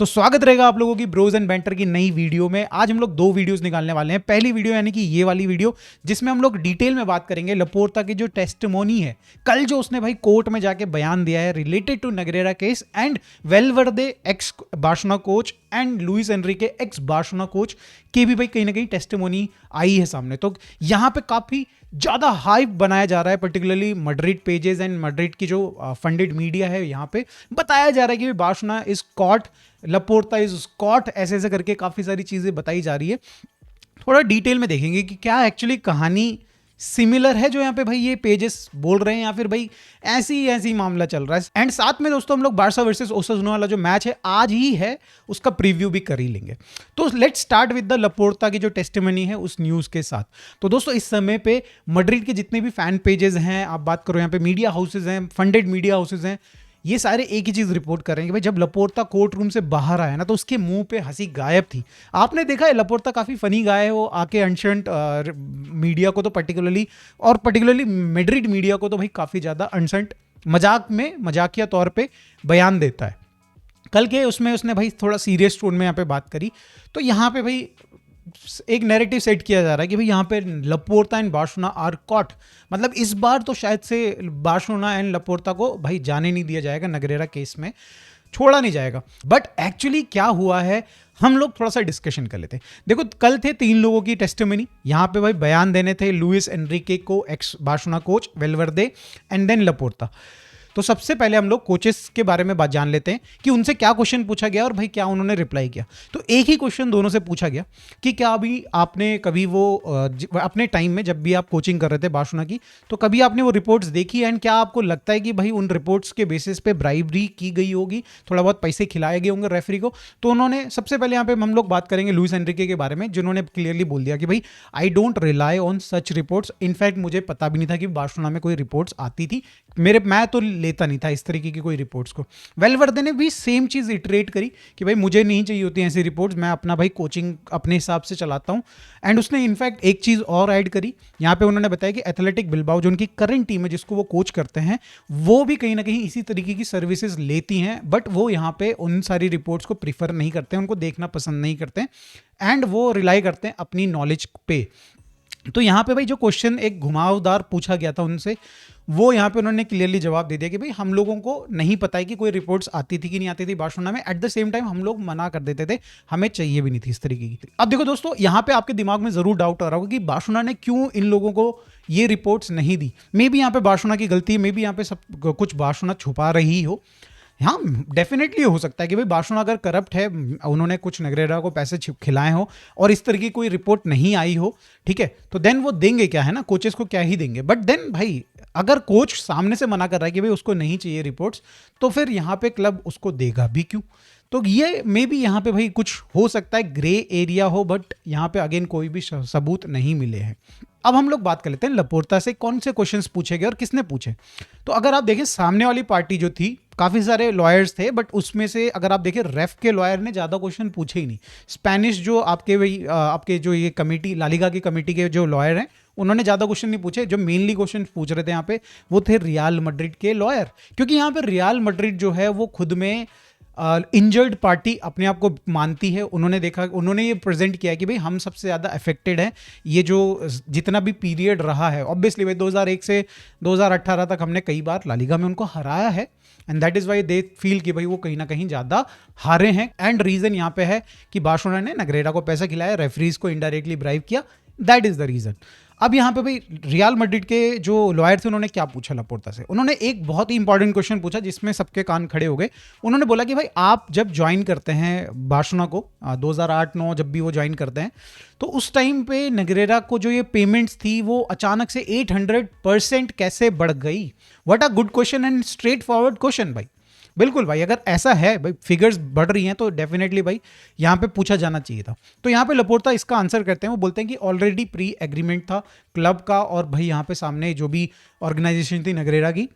तो स्वागत रहेगा आप लोगों की ब्रोज एंड बैंटर की नई वीडियो में। आज हम लोग दो वीडियोस निकालने वाले हैं। पहली वीडियो यानी कि ये वाली वीडियो जिसमें हम लोग डिटेल में बात करेंगे लपोर्ता की जो टेस्टिमोनी है, कल जो उसने भाई कोर्ट में जाके बयान दिया है related to Negreira case and Valverde ex Barcelona coach and Luis Enrique ex Barcelona coach की भी भाई कहीं ना कहीं टेस्टिमोनी आई है सामने। तो यहाँ पे काफी ज्यादा हाइप बनाया जा रहा है, particularly Madrid pages and Madrid की जो फंडेड मीडिया है, यहाँ पे बताया जा रहा है कि Barcelona is caught, Laporta is caught, ऐसे ऐसे करके काफी सारी चीजें बताई जा रही है। थोड़ा डिटेल में देखेंगे कि क्या एक्चुअली कहानी सिमिलर है जो यहाँ पे भाई ये पेजेस बोल रहे हैं या फिर भाई ऐसी मामला चल रहा है। एंड साथ में दोस्तों हम लोग बार्सा वर्सेस ओसासुना वाला जो मैच है आज ही है, उसका प्रीव्यू भी कर ही लेंगे। तो लेट्स स्टार्ट विद द लपोर्ता की जो टेस्टिमनी है उस न्यूज के साथ। तो दोस्तों इस समय पे मड्रिड के जितने भी फैन पेजेस हैं, आप बात करो यहाँ पे मीडिया हाउसेज हैं, फंडेड मीडिया हाउसेज हैं, ये सारे एक ही चीज रिपोर्ट कर रहे हैं कि भाई जब लपोर्ता कोर्ट रूम से बाहर आया ना तो उसके मुंह पे हंसी गायब थी। आपने देखा है लपोर्ता काफी फनी गाय है, वो आके अनशंट मीडिया को तो पर्टिकुलरली मैड्रिड मीडिया को तो भाई काफी ज्यादा अनशंट मजाकिया तौर पे बयान देता है। कल के उसमें उसने भाई थोड़ा सीरियस टोन में यहाँ पे बात करी। तो यहाँ पे भाई एक नैरेटिव सेट किया जा रहा है कि भाई यहाँ पे लपोर्ता एंड बार्सिलोना आर कॉट, मतलब इस बार तो शायद से बार्सिलोना एंड लपोर्ता को भाई जाने नहीं दिया जाएगा, नगरेरा केस में छोड़ा नहीं जाएगा। बट एक्चुअली क्या हुआ है हम लोग थोड़ा सा डिस्कशन कर लेते हैं। देखो कल थे 3 लोगों की टेस्टिमनी, यहाँ पे भाई बयान देने थे लुइस एनरिके को ex Barcelona coach, Valverde and then Laporta. तो सबसे पहले हम लोग कोचेस के बारे में बात जान लेते हैं कि उनसे क्या क्वेश्चन पूछा गया और भाई क्या उन्होंने रिप्लाई किया। तो एक ही क्वेश्चन दोनों से पूछा गया कि क्या अभी आपने कभी वो अपने टाइम में जब भी आप कोचिंग कर रहे थे बार्सिलोना की, तो कभी आपने वो रिपोर्ट्स देखी एंड क्या आपको लगता है कि भाई उन रिपोर्ट्स के बेसिस पे ब्राइबरी की गई होगी, थोड़ा बहुत पैसे खिलाए गए होंगे रेफरी को। तो उन्होंने सबसे पहले यहाँ पे हम लोग बात करेंगे लुइस एनरिके के बारे में, जिन्होंने क्लियरली बोल दिया कि भाई I don't rely on such reports, in fact मुझे पता भी नहीं था कि बार्सिलोना में कोई रिपोर्ट्स आती थी, मैं तो लेता नहीं था इस तरीके की कोई रिपोर्ट्स को। वेलवर्दे ने भी सेम चीज इटरेट करी कि भाई मुझे नहीं चाहिए होती ऐसी रिपोर्ट्स, मैं अपना भाई कोचिंग अपने हिसाब से चलाता हूं। एंड उसने इनफैक्ट एक चीज और ऐड करी, यहां पे उन्होंने बताया कि एथलेटिक बिल्बाओ जो उनकी करंट टीम है जिसको वो कोच करते हैं, वो भी कहीं ना कहीं इसी तरीके की सर्विसेज लेती हैं, बट वो यहां पे उन सारी रिपोर्ट्स को प्रीफर नहीं करते हैं, उनको देखना पसंद नहीं करते हैं एंड वो रिलाई करते हैं अपनी नॉलेज पे। तो यहाँ पे भाई जो क्वेश्चन एक घुमावदार पूछा गया था उनसे, वो यहाँ पे उन्होंने क्लियरली जवाब दे दिया कि भाई हम लोगों को नहीं पता है कि कोई रिपोर्ट्स आती थी कि नहीं आती थी बार्सिलोना में। एट द सेम टाइम हम लोग मना कर देते थे, हमें चाहिए भी नहीं थी इस तरीके की। अब देखो दोस्तों, यहाँ पे आपके दिमाग में जरूर डाउट आ रहा होगा कि बार्सिलोना ने क्यों इन लोगों को ये रिपोर्ट्स नहीं दी। मे बी यहाँ पे बार्सिलोना की गलती है, मे बी यहाँ पे सब कुछ बार्सिलोना छुपा रही हो। हाँ डेफिनेटली हो सकता है कि भाई बार्सिलोना अगर करप्ट है, उन्होंने कुछ नगरेरा को पैसे खिलाए हो और इस तरह की कोई रिपोर्ट नहीं आई हो, ठीक है, तो देन वो देंगे क्या, है ना, कोचेस को क्या ही देंगे। बट देन भाई अगर कोच सामने से मना कर रहा है कि भाई उसको नहीं चाहिए रिपोर्ट्स, तो फिर यहाँ पे क्लब उसको देगा भी क्यों। तो ये मे बी यहाँ पे भाई कुछ हो सकता है ग्रे एरिया हो, बट यहाँ पे अगेन कोई भी सबूत नहीं मिले हैं। अब हम लोग बात कर लेते हैं लपोर्ता से कौन से क्वेश्चंस पूछे गए और किसने पूछे। तो अगर आप देखें सामने वाली पार्टी जो थी, काफी सारे लॉयर्स थे, बट उसमें से अगर आप देखें रेफ के लॉयर ने ज्यादा क्वेश्चन पूछे ही नहीं। स्पेनिश जो आपके जो ये कमेटी, लालिगा की कमेटी के जो लॉयर हैं, उन्होंने ज्यादा क्वेश्चन नहीं पूछे। जो मेनली क्वेश्चन पूछ रहे थे यहाँ पे वो थे रियल मैड्रिड के लॉयर, क्योंकि यहाँ पे रियल मैड्रिड जो है वो खुद में इंजर्ड पार्टी अपने आप को मानती है। उन्होंने ये प्रेजेंट किया कि भाई हम सबसे ज़्यादा अफेक्टेड हैं, ये जो जितना भी पीरियड रहा है, ऑब्वियसली भाई 2001 से 2018 तक हमने कई बार लालिगा में उनको हराया है and that is why they feel कि भाई वो कहीं ना कहीं ज़्यादा हारे हैं। एंड रीज़न यहाँ पे है कि बार्सिलोना ने नगरेरा को पैसा खिलाया, रेफरीज को इनडायरेक्टली ब्राइब किया, दैट इज द रीज़न। अब यहाँ पे भाई रियल मैड्रिड के जो लॉयर थे उन्होंने क्या पूछा लपोर्ता से, उन्होंने एक बहुत ही इंपॉर्टेंट क्वेश्चन पूछा जिसमें सबके कान खड़े हो गए। उन्होंने बोला कि भाई आप जब ज्वाइन करते हैं बार्सिलोना को 2008-9 जब भी वो ज्वाइन करते हैं, तो उस टाइम पे नगरेरा को जो ये पेमेंट्स थी वो अचानक से 800% कैसे बढ़ गई। What a good question and straight forward question भाई। बिल्कुल भाई, अगर ऐसा है भाई फिगर्स बढ़ रही हैं तो डेफिनेटली भाई यहाँ पे पूछा जाना चाहिए था। तो यहाँ पे लपोर्ता इसका आंसर करते हैं, वो बोलते हैं कि ऑलरेडी प्री एग्रीमेंट था क्लब का और भाई यहाँ पे सामने जो भी ऑर्गेनाइजेशन थी नगरेरा की,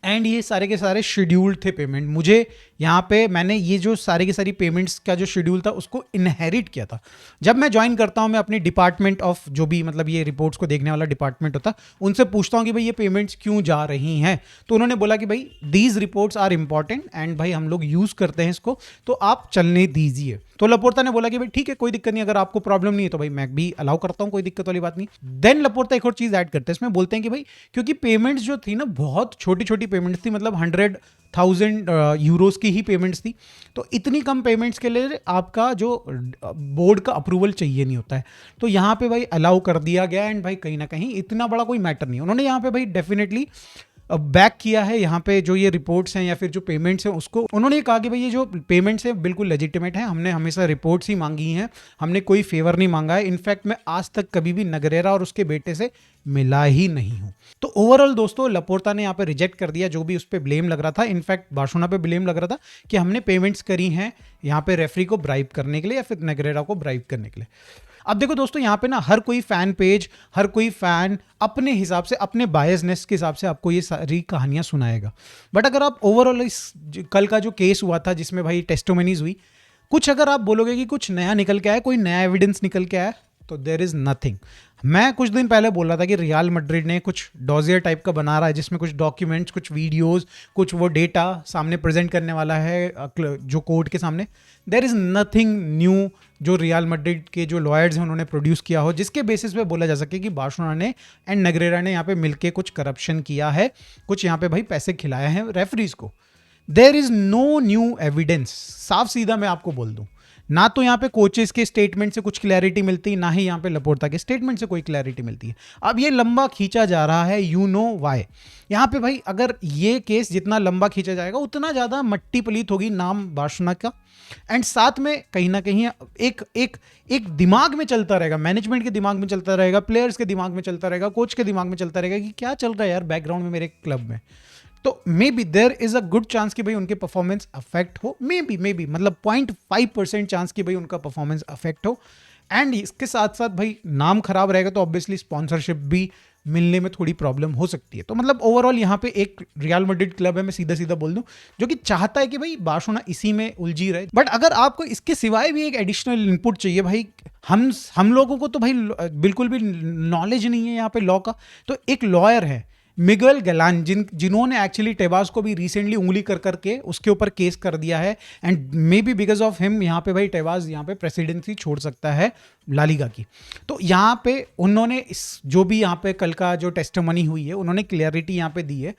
एंड ये सारे के सारे शेड्यूल्ड थे पेमेंट। मुझे यहाँ पे मैंने ये जो सारी की सारी पेमेंट्स का जो शेड्यूल था उसको इनहेरिट किया था। जब मैं ज्वाइन करता हूँ, मैं अपने डिपार्टमेंट ऑफ जो भी मतलब ये रिपोर्ट्स को देखने वाला डिपार्टमेंट होता, उनसे पूछता हूँ कि भाई ये पेमेंट्स क्यों जा रही हैं। तो उन्होंने बोला कि भाई these reports are important and भाई हम लोग यूज़ करते हैं इसको, तो आप चलने दीजिए। तो लपोर्ता ने बोला कि भाई ठीक है, कोई दिक्कत नहीं, अगर आपको प्रॉब्लम नहीं है तो भाई मैं भी अलाउ करता हूँ, कोई दिक्कत वाली बात नहीं। देन लपोर्ता एक और चीज़ ऐड करते हैं इसमें, बोलते हैं कि भाई क्योंकि पेमेंट्स जो थी ना बहुत छोटी छोटी पेमेंट्स थी, मतलब 100,000 यूरोस की ही पेमेंट्स थी, तो इतनी कम पेमेंट्स के लिए आपका जो बोर्ड का अप्रूवल चाहिए नहीं होता है। तो यहाँ पे भाई अलाउ कर दिया गया एंड भाई कहीं ना कहीं इतना बड़ा कोई मैटर नहीं, उन्होंने यहाँ पे भाई डेफिनेटली बैक किया है। यहाँ पे जो ये रिपोर्ट्स हैं या फिर जो पेमेंट्स हैं उसको उन्होंने कहा कि भाई ये जो पेमेंट्स हैं बिल्कुल लेजिटिमेट है, हमने हमेशा रिपोर्ट्स ही मांगी हैं, हमने कोई फेवर नहीं मांगा है। इनफैक्ट मैं आज तक कभी भी नगरेरा और उसके बेटे से मिला ही नहीं हूँ। तो ओवरऑल दोस्तों लपोर्ता ने यहाँ पे रिजेक्ट कर दिया जो भी उस पर ब्लेम लग रहा था। इनफैक्ट बार्सिलोना पे ब्लेम लग रहा था कि हमने पेमेंट्स करी हैं यहाँ पे रेफरी को ब्राइब करने के लिए या फिर नगरेरा को ब्राइब करने के लिए। अब देखो दोस्तों, यहाँ पे ना हर कोई फैन पेज, हर कोई फैन अपने हिसाब से, अपने बायसनेस के हिसाब से आपको ये सारी कहानियां सुनाएगा। बट अगर आप ओवरऑल इस कल का जो केस हुआ था जिसमें भाई टेस्टिमोनीज हुई, कुछ अगर आप बोलोगे कि कुछ नया निकल के आया, कोई नया एविडेंस निकल के आया, तो देयर इज नथिंग। मैं कुछ दिन पहले बोल रहा था कि रियल मैड्रिड ने कुछ डॉजियर टाइप का बना रहा है जिसमें कुछ डॉक्यूमेंट्स, कुछ वीडियोस, कुछ वो डेटा सामने प्रेजेंट करने वाला है जो कोर्ट के सामने। देयर इज नथिंग न्यू जो रियल मैड्रिड के जो लॉयर्स हैं उन्होंने प्रोड्यूस किया हो जिसके बेसिस पे बोला जा सके कि बार्सिलोना ने एंड नगरेरा ने यहाँ पे मिलके कुछ करप्शन किया है, कुछ यहाँ पे भाई पैसे खिलाए हैं रेफरीज को। There is no new evidence. साफ सीधा मैं आपको बोल दूं, ना तो यहाँ पे कोचेस के स्टेटमेंट से कुछ क्लैरिटी मिलती, ना ही यहाँ पे लपोर्ता के स्टेटमेंट से कोई क्लैरिटी मिलती है। अब ये लंबा खींचा जा रहा है, यू नो वाई। यहाँ पे भाई अगर ये केस जितना लंबा खींचा जाएगा उतना ज़्यादा मट्टी पलीत होगी नाम बार्सिलोना का, एंड साथ में कहीं ना कहीं एक दिमाग में चलता रहेगा, मैनेजमेंट के दिमाग में चलता रहेगा, प्लेयर्स के दिमाग में चलता रहेगा, कोच के दिमाग में चलता रहेगा कि क्या चल रहा है यार बैकग्राउंड में मेरे क्लब में। तो maybe there is a good chance कि भाई उनके परफॉर्मेंस अफेक्ट हो, मे बी मतलब 0.5% चांस कि भाई उनका परफॉर्मेंस अफेक्ट हो। एंड इसके साथ साथ भाई नाम खराब रहेगा तो ऑब्वियसली स्पॉन्सरशिप भी मिलने में थोड़ी प्रॉब्लम हो सकती है। तो मतलब ओवरऑल यहाँ पे एक रियल मैड्रिड क्लब है, मैं सीधा सीधा बोल दूं, जो कि चाहता है कि भाई बार्सिलोना इसी में उलझी रहे। बट अगर आपको इसके सिवाय भी एक एडिशनल इनपुट चाहिए भाई, हम लोगों को तो भाई बिल्कुल भी नॉलेज नहीं है यहाँ पे लॉ का। तो एक लॉयर है मिगुएल गलान जिन्होंने एक्चुअली टेबास को भी रिसेंटली उंगली कर करके उसके ऊपर केस कर दिया है, and may be because of him यहाँ पे भाई टेबास यहाँ पे प्रेसिडेंसी छोड़ सकता है लालिगा की। तो यहाँ पे उन्होंने इस जो भी यहाँ पे कल का जो टेस्टिमनी हुई है उन्होंने क्लियरिटी यहाँ पे दी है।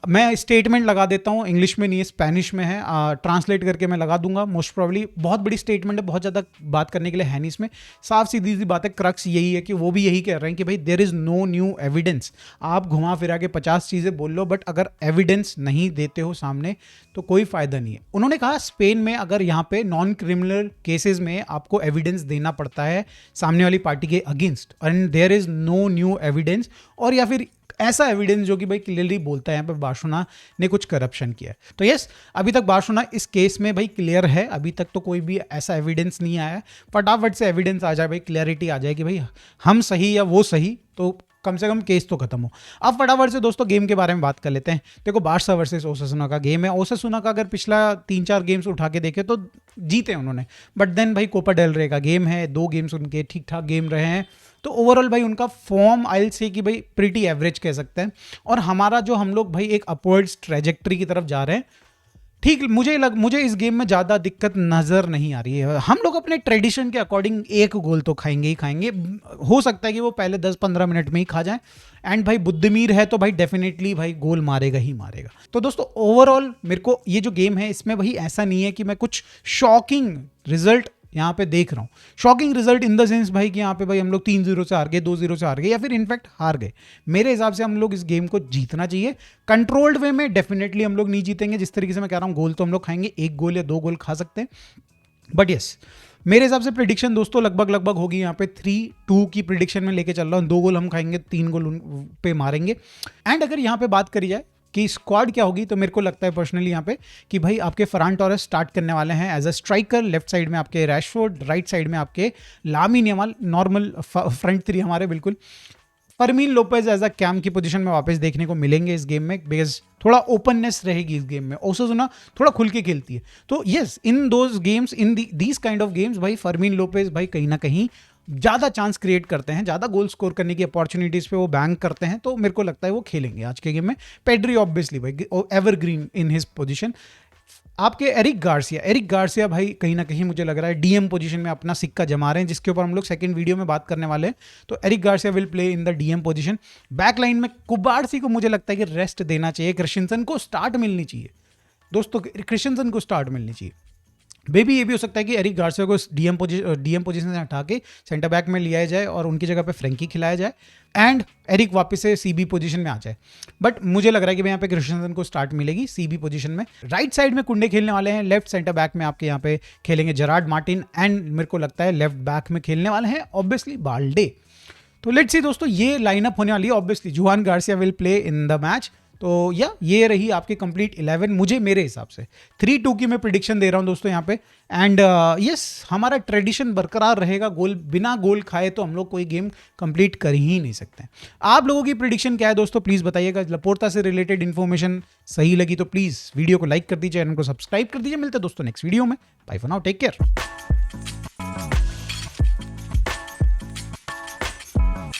मैं स्टेटमेंट लगा देता हूँ, इंग्लिश में नहीं है, स्पेनिश में है, ट्रांसलेट करके मैं लगा दूंगा मोस्ट प्रॉब्ली। बहुत बड़ी स्टेटमेंट है, बहुत ज़्यादा बात करने के लिए है नहीं इसमें, साफ सीधी सी बात है। क्रक्स यही है कि वो भी यही कह रहे हैं कि भाई there is no new evidence. आप घुमा फिरा के 50 चीज़ें बोल लो, बट अगर एविडेंस नहीं देते हो सामने तो कोई फ़ायदा नहीं है। उन्होंने कहा स्पेन में अगर यहाँ पे नॉन क्रिमिनल केसेस में आपको एविडेंस देना पड़ता है सामने वाली पार्टी के against, and there is no new evidence, और या फिर ऐसा एविडेंस जो कि भाई क्लियरली बोलता है यहाँ पे बार्सिलोना ने कुछ करप्शन किया है। तो यस, अभी तक बार्सिलोना इस केस में भाई क्लियर है, अभी तक तो कोई भी ऐसा एविडेंस नहीं आया है। फटाफट से एविडेंस आ जाए भाई, क्लैरिटी आ जाए कि भाई हम सही या वो सही, तो कम से कम केस तो खत्म हो। अब फटाफट से दोस्तों गेम के बारे में बात कर लेते हैं। देखो बार्सा वर्सेस ओसासुना का गेम है। ओसासुना का अगर पिछला 3-4 गेम्स उठा के देखे तो जीते उन्होंने, बट देन भाई कोपा डेल रे का गेम है, 2 गेम्स उनके ठीक ठाक गेम रहे हैं। तो ओवरऑल भाई उनका फॉर्म आई विल से कि भाई प्रीटी एवरेज कह सकते हैं, और हमारा जो हम लोग भाई एक अपवर्ड्स ट्रेजेक्टरी की तरफ जा रहे हैं। ठीक, मुझे इस गेम में ज़्यादा दिक्कत नज़र नहीं आ रही है। हम लोग अपने ट्रेडिशन के अकॉर्डिंग एक गोल तो खाएंगे ही खाएंगे, हो सकता है कि वो पहले 10-15 मिनट में ही खा जाए, एंड भाई बुद्धिमीर है तो भाई डेफिनेटली भाई गोल मारेगा ही मारेगा। तो दोस्तों ओवरऑल मेरे को ये जो गेम है इसमें भाई ऐसा नहीं है कि मैं कुछ शॉकिंग रिजल्ट यहाँ पे देख रहा हूँ। Shocking result in the sense भाई कि यहाँ पे भाई हम लोग 3-0 से हार गए, 2-0 से हार गए, या फिर इनफैक्ट हार गए। मेरे हिसाब से हम लोग इस गेम को जीतना चाहिए। कंट्रोल्ड वे में डेफिनेटली हम लोग नहीं जीतेंगे, जिस तरीके से मैं कह रहा हूँ गोल तो हम लोग खाएंगे, 1 गोल या 2 गोल खा सकते हैं। बट यस, मेरे हिसाब से प्रिडिक्शन दोस्तों लगभग होगी यहाँ पे 3-2 की प्रिडिक्शन में लेके चल रहा हूँ। 2 गोल हम खाएंगे, 3 गोल उन पे मारेंगे। एंड अगर यहाँ पे बात करी जाए कि स्क्वाड क्या होगी, तो मेरे को लगता है पर्सनली यहाँ पे कि भाई आपके फरान टोरेस स्टार्ट करने वाले हैं as a striker, left side में आपके रैशफोर्ड, राइट साइड में आपके लामिन यमाल, नॉर्मल फ्रंट 3 हमारे बिल्कुल। Fermin Lopez as a CAM की पोजीशन में वापस देखने को मिलेंगे इस गेम में, बिकॉज थोड़ा ओपननेस रहेगी इस गेम में। ओसासुना थोड़ा खुल के खेलती है, तो yes in those games, in these kind of games भाई फर्मीन लोपेज भाई कहीं ना कहीं ज़्यादा चांस क्रिएट करते हैं, ज़्यादा गोल स्कोर करने की अपॉर्चुनिटीज़ पे वो बैंक करते हैं, तो मेरे को लगता है वो खेलेंगे आज के गेम में। पेड्री ऑब्वियसली भाई एवरग्रीन इन हिज पोजीशन। आपके एरिक गार्सिया भाई कहीं ना कहीं मुझे लग रहा है डीएम पोजीशन में अपना सिक्का जमा रहे हैं, जिसके ऊपर हम लोग सेकंड वीडियो में बात करने वाले हैं। तो Eric Garcia will play in the DM position. Back line में कुबार्सी को मुझे लगता है कि रेस्ट देना चाहिए, क्रिश्चियनसन को स्टार्ट मिलनी चाहिए दोस्तों, क्रिश्चियनसन को स्टार्ट मिलनी चाहिए। बेबी ये भी हो सकता है कि एरिक गार्सिया को डीएम पोजीशन से हटा के सेंटर बैक में लिया जाए और उनकी जगह पे फ्रैंकी खिलाया जाए एंड एरिक वापस से सीबी पोजीशन में आ जाए। बट मुझे लग रहा है कि यहाँ पे क्रिश्चियनसन को स्टार्ट मिलेगी सीबी पोजीशन में। राइट साइड में कुंडे खेलने वाले हैं, लेफ्ट सेंटर बैक में आपके यहाँ पे खेलेंगे जेरार्ड मार्टिन एंड मेरे को लगता है लेफ्ट बैक में खेलने वाले हैं ऑब्वियसली बाल्डे। तो लेट्स सी दोस्तों, ये लाइनअप होने वाली है। ऑब्वियसली जुआन Garcia will play in the match. तो या ये रही आपकी कंप्लीट 11 मुझे मेरे हिसाब से 3-2 की मैं प्रिडिक्शन दे रहा हूं दोस्तों यहाँ पे। एंड यस हमारा ट्रेडिशन बरकरार रहेगा, गोल बिना गोल खाए तो हम लोग कोई गेम कंप्लीट कर ही नहीं सकते। आप लोगों की प्रिडिक्शन क्या है दोस्तों, प्लीज़ बताइएगा। लपोर्ता से रिलेटेड इन्फॉर्मेशन सही लगी तो प्लीज़ वीडियो को लाइक कर दीजिए, चैनल को सब्सक्राइब कर दीजिए। मिलते हैं दोस्तों नेक्स्ट वीडियो में। Bye for now, take care.